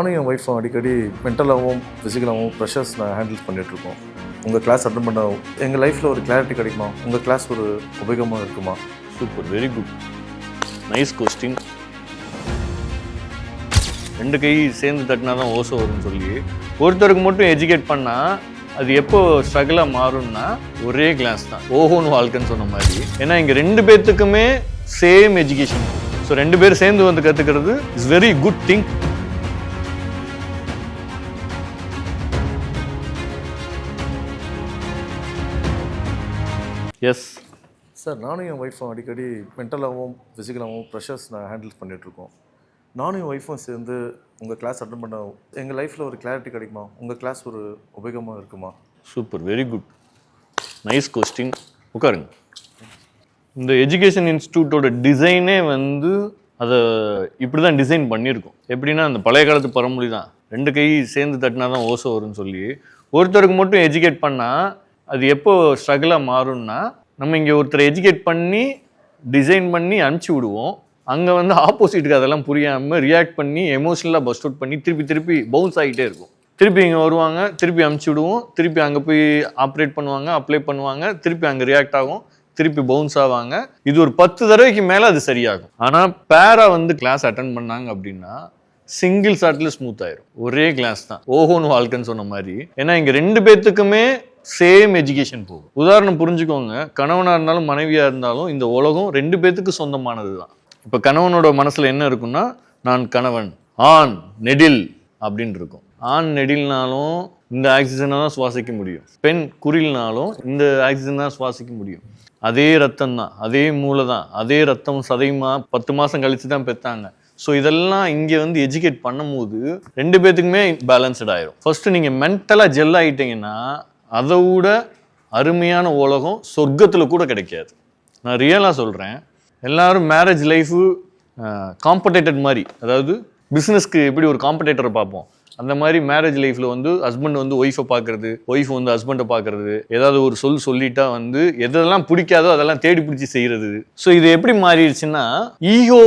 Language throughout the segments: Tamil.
நானும் என் ஒய்ஃபும் அடிக்கடி மென்டலாகவும் ஃபிசிக்கலாகவும் ப்ரெஷர்ஸ் நான் ஹேண்டில் பண்ணிகிட்ருக்கோம். உங்கள் கிளாஸ் அட்டன் பண்ண எங்கள் லைஃப்பில் ஒரு கிளாரிட்டி கிடைக்குமா? உங்கள் கிளாஸ் ஒரு உபயோகமாக இருக்குமா? Super, very good, nice question. ரெண்டு கை சேர்ந்து தட்டினா தான் ஓசை வரும்னு சொல்லி ஒருத்தருக்கு மட்டும் எஜுகேட் பண்ணால் அது எப்போ ஸ்ட்ரகிளாக மாறும்னா ஒரே கிளாஸ் தான், ஓஹோன்னு வாழ்க்கைன்னு சொன்ன மாதிரி. ஏன்னா இங்கே ரெண்டு பேர்த்துக்குமே சேம் எஜுகேஷன். ஸோ ரெண்டு பேர் சேர்ந்து வந்து கற்றுக்கிறது is very good thing. Yes sir, நானும் என் ஒய்ஃபும் அடிக்கடி மென்டலாகவும் ஃபிசிக்கலாகவும் ப்ரெஷர்ஸ் நான் ஹேண்டில் பண்ணிகிட்ருக்கோம். நானும் என் ஒய்ஃபும் சேர்ந்து உங்கள் கிளாஸ் அட்டன் பண்ண எங்கள் லைஃப்பில் ஒரு கிளாரிட்டி கிடைக்குமா? உங்கள் கிளாஸ் ஒரு உபயோகமாக இருக்குமா? Super, very good, nice question. உட்காருங்க. இந்த எஜுகேஷன் இன்ஸ்டியூட்டோட டிசைனே வந்து அதை இப்படி தான் டிசைன் பண்ணியிருக்கோம். எப்படின்னா அந்த பழைய காலத்து பழமொழி தான், ரெண்டு கை சேர்ந்து தட்டினா தான் ஓசை வரும்னு சொல்லி ஒருத்தருக்கு மட்டும் எஜுகேட் பண்ணால் அது எப்போ ஸ்ட்ரகிளாக மாறும்னா நம்ம இங்கே ஒருத்தரை எஜுகேட் பண்ணி டிசைன் பண்ணி அனுப்பிச்சி விடுவோம். அங்கே வந்து ஆப்போசிட்டுக்கு அதெல்லாம் புரியாமல் ரியாக்ட் பண்ணி எமோஷனலாக பஸ்ட் அவுட் பண்ணி திருப்பி பவுன்ஸ் ஆகிட்டே இருக்கும். திருப்பி இங்கே வருவாங்க, திருப்பி அனுப்பிச்சி விடுவோம், திருப்பி அங்கே போய் ஆப்ரேட் பண்ணுவாங்க, அப்ளை பண்ணுவாங்க, திருப்பி அங்கே ரியாக்ட் ஆகும், திருப்பி பவுன்ஸ் ஆவாங்க. இது ஒரு 10 தடவைக்கு மேலே அது சரியாகும். ஆனால் பேரா வந்து கிளாஸ் அட்டன் பண்ணாங்க அப்படின்னா சிங்கிள் ஷாட்டில் ஸ்மூத் ஆயிரும். ஒரே கிளாஸ் தான், ஓஹோன்னு வாழ்க்கைன்னு சொன்ன மாதிரி. ஏன்னா இங்கே ரெண்டு பேர்த்துக்குமே சேம் எஜுகேஷன் போகும். உதாரணம் புரிஞ்சுக்கோங்க, கணவனாக இருந்தாலும் மனைவியாக இருந்தாலும் இந்த உலகம் ரெண்டு பேர்த்துக்கு சொந்தமானது தான். இப்போ கணவனோட மனசில் என்ன இருக்குன்னா, நான் கணவன், ஆண் நெடில் அப்படின்னு இருக்கும். ஆண் நெடில்னாலும் இந்த ஆக்சிஜனை தான் சுவாசிக்க முடியும், பெண் குறில்னாலும் இந்த ஆக்சிஜன் தான் சுவாசிக்க முடியும். அதே ரத்தம் தான், அதே மூளை தான், அதே ரத்தம் சதைமா 10 மாதம் கழித்து தான் பெற்றாங்க. ஸோ இதெல்லாம் இங்கே வந்து எஜுகேட் பண்ணும்போது ரெண்டு பேர்த்துக்குமே பேலன்ஸ்ட் ஆயிரும். ஃபர்ஸ்ட் நீங்கள் மென்டலாக ஜெல் ஆகிட்டீங்கன்னா அதை விட அருமையான உலகம் சொர்க்கத்தில் கூட கிடைக்காது. நான் ரியலாக சொல்கிறேன். எல்லாரும் மேரேஜ் லைஃபு காம்படேட்டட் மாதிரி, அதாவது பிஸ்னஸ்க்கு எப்படி ஒரு காம்படேட்டரை பார்ப்போம், அந்த மாதிரி மேரேஜ் லைஃப்பில் வந்து ஹஸ்பண்ட் வந்து ஒய்ஃபை பார்க்குறது, ஒய்ஃப் வந்து ஹஸ்பண்டை பார்க்குறது, ஏதாவது ஒரு சொல்லிட்டா வந்து எதெல்லாம் பிடிக்காதோ அதெல்லாம் தேடி பிடிச்சி செய்கிறது. ஸோ இது எப்படி மாறிடுச்சுன்னா, ஈகோ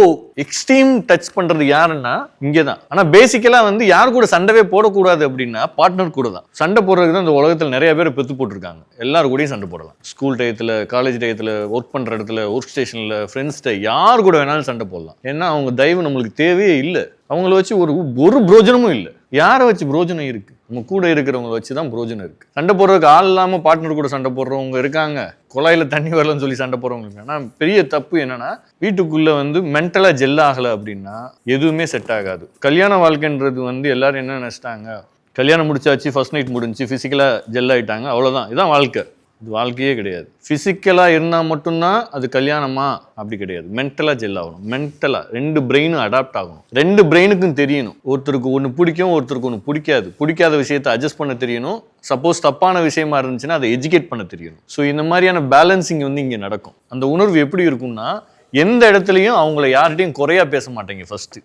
எக்ஸ்ட்ரீம் டச் பண்ணுறது யாருன்னா இங்கே தான். ஆனால் பேசிக்கலாக வந்து யார் கூட சண்டைவே போடக்கூடாது அப்படின்னா பார்ட்னர் கூட தான். சண்டை போடுறதுக்கு தான் இந்த உலகத்தில் நிறைய பேர் பெற்று போட்டிருக்காங்க. எல்லாரும் கூடயும் சண்டை போடலாம். ஸ்கூல் டயத்தில், காலேஜ் டயத்தில், ஒர்க் பண்ணுற இடத்துல, ஒர்க் ஸ்டேஷனில், ஃப்ரெண்ட்ஸ்கிட்ட யார் கூட வேணாலும் சண்டை போடலாம். ஏன்னா அவங்க தயவு நம்மளுக்கு தேவையே இல்லை. அவங்கள வச்சு ஒரு பிரோஜனமும் இல்லை. யாரை வச்சு பிரோஜனம் இருக்கு? நம்ம கூட இருக்கிறவங்க வச்சு தான் பிரோஜனம் இருக்கு. சண்டை போடுறதுக்கு ஆள் இல்லாமல் பார்ட்னர் கூட சண்டை போடுறவங்க இருக்காங்க. குழாயில தண்ணி வரலன்னு சொல்லி சண்டை போடுறவங்க. ஆனால் பெரிய தப்பு என்னன்னா, வீட்டுக்குள்ள வந்து மென்டலா ஜெல் ஆகலை அப்படின்னா எதுவுமே செட் ஆகாது. கல்யாண வாழ்க்கைன்றது வந்து எல்லாரும் என்ன நினைச்சிட்டாங்க, கல்யாணம் முடிச்சாச்சு, ஃபர்ஸ்ட் நைட் முடிஞ்சு, ஃபிசிக்கலா ஜெல் ஆயிட்டாங்க, அவ்வளோதான், இதுதான் வாழ்க்கை. இது வாழ்க்கையே கிடையாது. ஃபிசிக்கலாக இருந்தால் மட்டும்தான் அது கல்யாணமா? அப்படி கிடையாது. மென்டலாக ஜெல் ஆகணும். மென்டலாக ரெண்டு பிரெயினும் அடாப்ட் ஆகணும். ரெண்டு பிரெயினுக்கும் தெரியணும், ஒருத்தருக்கு ஒன்று பிடிக்கும், ஒருத்தருக்கு ஒன்று பிடிக்காது. பிடிக்காத விஷயத்தை அட்ஜஸ்ட் பண்ண தெரியணும். சப்போஸ் தப்பான விஷயமா இருந்துச்சுன்னா அதை எஜுகேட் பண்ண தெரியணும். ஸோ இந்த மாதிரியான பேலன்சிங் வந்து இங்கே நடக்கும். அந்த உணர்வு எப்படி இருக்கும்னா, எந்த இடத்துலையும் அவங்கள யார்கிட்டையும் குறையா பேச மாட்டேங்க. ஃபர்ஸ்ட்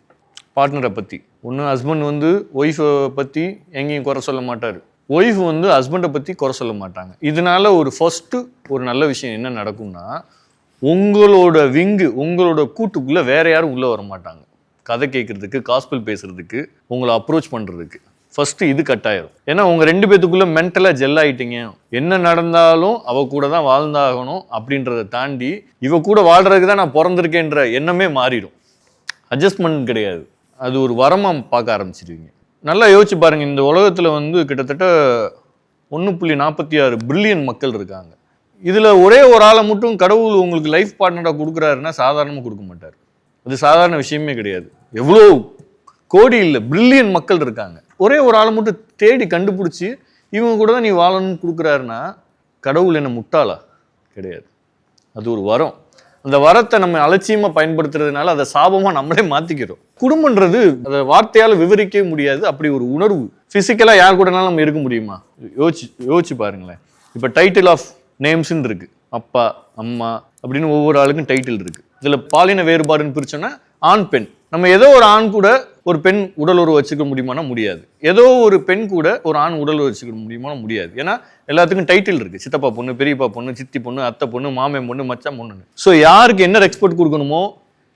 பார்ட்னரை பற்றி ஒன்று, ஹஸ்பண்ட் வந்து ஒய்ஃபை பற்றி எங்கேயும் குறை சொல்ல மாட்டார், ஒய்ஃப் வந்து ஹஸ்பண்டை பற்றி குறை சொல்ல மாட்டாங்க. இதனால ஒரு நல்ல விஷயம் என்ன நடக்கும்னா, உங்களோட உங்களோட கூட்டுக்குள்ளே வேற யாரும் உள்ளே வர மாட்டாங்க. கதை கேட்கறதுக்கு, காஸ்பிள் பேசுறதுக்கு, உங்களை அப்ரோச் பண்ணுறதுக்கு ஃபர்ஸ்ட் இது கட்டாயிரும். ஏன்னா உங்க ரெண்டு பேத்துக்குள்ள மென்டலாக ஜெல் ஆகிட்டீங்க. என்ன நடந்தாலும் அவ கூட தான் வாழ்ந்தாகணும் அப்படின்றத தாண்டி இவ கூட வாழ்றதுக்கு தான் நான் பிறந்திருக்கேன்ற எண்ணமே மாறிடும். அட்ஜஸ்ட்மெண்ட் கிடையாது. அது ஒரு வரமாக பார்க்க ஆரம்பிச்சிருவீங்க. நல்லா யோசிச்சு பாருங்க, இந்த உலகத்தில் வந்து கிட்டத்தட்ட 1.46 பில்லியன் மக்கள் இருக்காங்க. இதில் ஒரே ஒரு ஆளை மட்டும் கடவுள் உங்களுக்கு லைஃப் பார்ட்னராக கொடுக்குறாருன்னா சாதாரணமாக கொடுக்க மாட்டார். அது சாதாரண விஷயமே கிடையாது. எவ்வளோ கோடி இல்லை, பில்லியன் மக்கள் இருக்காங்க. ஒரே ஒரு ஆளை மட்டும் தேடி கண்டுபிடிச்சி இவங்க கூட தான் நீ வாழணும்னு கொடுக்குறாருன்னா கடவுள் என்ன முட்டாளா? கிடையாது. அது ஒரு வரம். அந்த வரத்தை நம்ம அலட்சியமாக பயன்படுத்துறதுனால அதை சாபமாக நம்மளே மாற்றிக்கிறோம். குடும்பன்றது அதை வார்த்தையால் விவரிக்கவே முடியாது. அப்படி ஒரு உணர்வு. ஃபிசிக்கலாக யார் கூடனாலும் நம்ம இருக்க முடியுமா? யோசிச்சு பாருங்களேன். இப்போ டைட்டில் ஆஃப் நேம்ஸ்ன்னு இருக்கு. அப்பா, அம்மா அப்படின்னு ஒவ்வொரு ஆளுக்கும் டைட்டில் இருக்கு. இதில் பாலின வேறுபாடுன்னு பிரிச்சோன்னா ஆண் பெண். நம்ம ஏதோ ஒரு ஆண் கூட ஒரு பெண் உடல் உறவு வச்சுக்க முடியுமானா முடியாது. ஏதோ ஒரு பெண் கூட ஒரு ஆண் உடல் உறவு வச்சுக்க முடியுமானா முடியாது. ஏன்னா எல்லாத்துக்கும் டைட்டில் இருக்கு. சித்தப்பா பொண்ணு, பெரியப்பா பொண்ணு, சித்தி பொண்ணு, அத்தை பொண்ணு, மாமன் பொண்ணு, மச்சான் பொண்ணு. ஸோ யாருக்கு என்ன ரெஸ்பெக்ட் கொடுக்கணுமோ,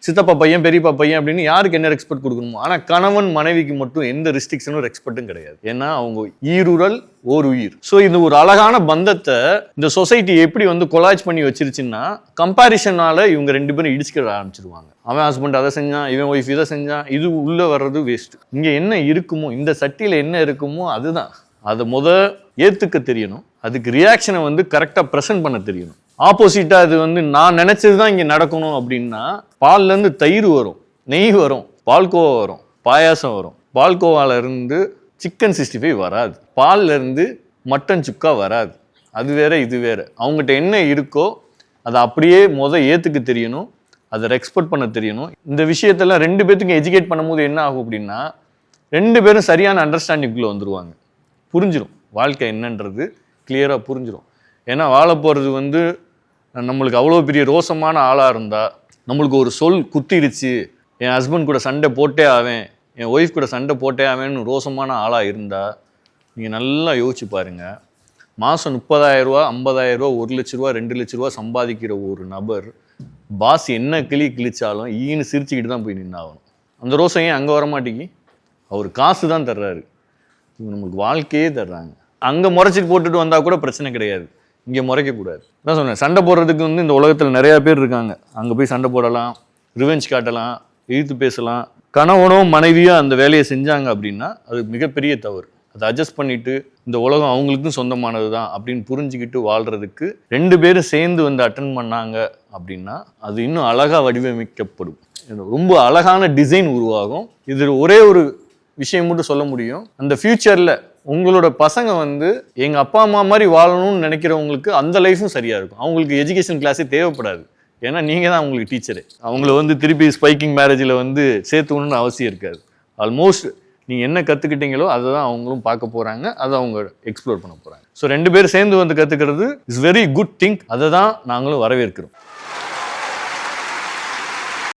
சித்தப்பா பையன் பெரியப்பா பையன் அப்படின்னு யாருக்கு என்ன ரெஸ்பெக்ட் கொடுக்கணுமோ. ஆனால் கணவன் மனைவிக்கு மட்டும் எந்த ரெஸ்ட்ரிக்ஷனும் ரெஸ்பெக்டும் கிடையாது. ஏன்னா அவங்க ஈருறல் ஓர் உயிர். ஸோ இந்த ஒரு அழகான பந்தத்தை இந்த சொசைட்டி எப்படி வந்து கொலாஜ் பண்ணி வச்சிருச்சுன்னா கம்பாரிசனால இவங்க 2 பேரும் இடிச்சுக்கிற ஆரம்பிச்சிருவாங்க. அவன் ஹஸ்பண்ட் அதை செஞ்சான், இவன் ஒய்ஃப் இதை செஞ்சான், இது உள்ள வர்றது வேஸ்ட். இங்க என்ன இருக்குமோ, இந்த சட்டியில என்ன இருக்குமோ அதுதான். அதை ஏத்துக்க தெரியணும். அதுக்கு ரியாக்ஷனை வந்து கரெக்டாக ப்ரெசென்ட் பண்ண தெரியணும். ஆப்போசிட்டாக அது வந்து நான் நினச்சது தான் இங்கே நடக்கணும் அப்படின்னா பால்லேருந்து தயிர் வரும், நெய் வரும், பால்கோவா வரும், பாயாசம் வரும். பால்கோவால இருந்து சிக்கன் 65 வராது, பால்ல இருந்து மட்டன் சுக்கா வராது. அது வேற இது வேற. அவங்ககிட்ட என்ன இருக்கோ அதை அப்படியே ஏற்றுக்க தெரியணும், அதை ரெஸ்பெக்ட் பண்ண தெரியணும். இந்த விஷயத்தெல்லாம் 2 பேர்த்துக்கும் எஜுகேட் பண்ணும்போது என்ன ஆகும் அப்படின்னா 2 பேரும் சரியான அண்டர்ஸ்டாண்டிங்குள்ளே வந்துருவாங்க. புரிஞ்சிடும் வாழ்க்கை என்னன்றது கிளியராக புரிஞ்சிடும். ஏன்னா வாழ போகிறது வந்து நம்மளுக்கு அவ்வளோ பெரிய ரோசமான ஆளாக இருந்தால், நம்மளுக்கு ஒரு சொல் குத்திடுச்சு, என் ஹஸ்பண்ட் கூட சண்டை போட்டே ஆவேன், என் ஒய்ஃப் கூட சண்டை போட்டே ஆவேன்னு ரோசமான ஆளாக இருந்தால் நீங்கள் நல்லா யோசிச்சு பாருங்கள். மாதம் 30,000 ரூபா, 50,000 ரூபா, 1 லட்ச ரூபா, 2 லட்ச ரூபா சம்பாதிக்கிற ஒரு நபர் பாஸ் என்ன கிழிச்சாலும் ஈன்னு சிரிச்சுக்கிட்டு தான் போய் நின்னாகணும். அந்த ரோசம் ஏன் அங்கே வரமாட்டேங்கி? அவர் காசு தான் தர்றாரு, இவங்க நம்மளுக்கு வாழ்க்கையே தர்றாங்க. அங்கே முறைச்சிட்டு போட்டுட்டு வந்தால் கூட பிரச்சனை கிடையாது, இங்கே முறைக்கக்கூடாது. தான் சொன்னேன், சண்டை போடுறதுக்கு வந்து இந்த உலகத்தில் நிறையா பேர் இருக்காங்க. அங்கே போய் சண்டை போடலாம், ரிவெஞ்ச் காட்டலாம், இழுத்து பேசலாம். கணவனோ மனைவியோ அந்த வேலையை செஞ்சாங்க அப்படின்னா அது மிகப்பெரிய தவறு. அதை அட்ஜஸ்ட் பண்ணிட்டு இந்த உலகம் அவங்களுக்கும் சொந்தமானது தான் அப்படின்னு புரிஞ்சுக்கிட்டு வாழ்கிறதுக்கு 2 பேரும் சேர்ந்து வந்து அட்டன் பண்ணாங்க அப்படின்னா அது இன்னும் அழகாக வடிவமைக்கப்படும், ரொம்ப அழகான டிசைன் உருவாகும். இது ஒரே ஒரு விஷயம் மட்டும் சொல்ல முடியும், அந்த ஃபியூச்சரில் உங்களோட பசங்க வந்து எங்கள் அப்பா அம்மா மாதிரி வாழணும்னு நினைக்கிறவங்களுக்கு அந்த லைஃப்பும் சரியாக இருக்கும். அவங்களுக்கு எஜுகேஷன் கிளாஸே தேவைப்படாது, ஏன்னா நீங்கள் தான் அவங்களுக்கு டீச்சரு. அவங்கள வந்து திருப்பி ஸ்பைக்கிங் மேரேஜில் வந்து சேர்த்துக்கணும்னு அவசியம் இருக்காது. ஆல்மோஸ்ட் நீங்கள் என்ன கற்றுக்கிட்டீங்களோ அதை தான் அவங்களும் பார்க்க போகிறாங்க, அதை அவங்க எக்ஸ்ப்ளோர் பண்ண போகிறாங்க. ஸோ 2 பேரும் சேர்ந்து வந்து கற்றுக்கிறது இஸ் வெரி குட் திங். அதை தான் நாங்களும் வரவேற்கிறோம்.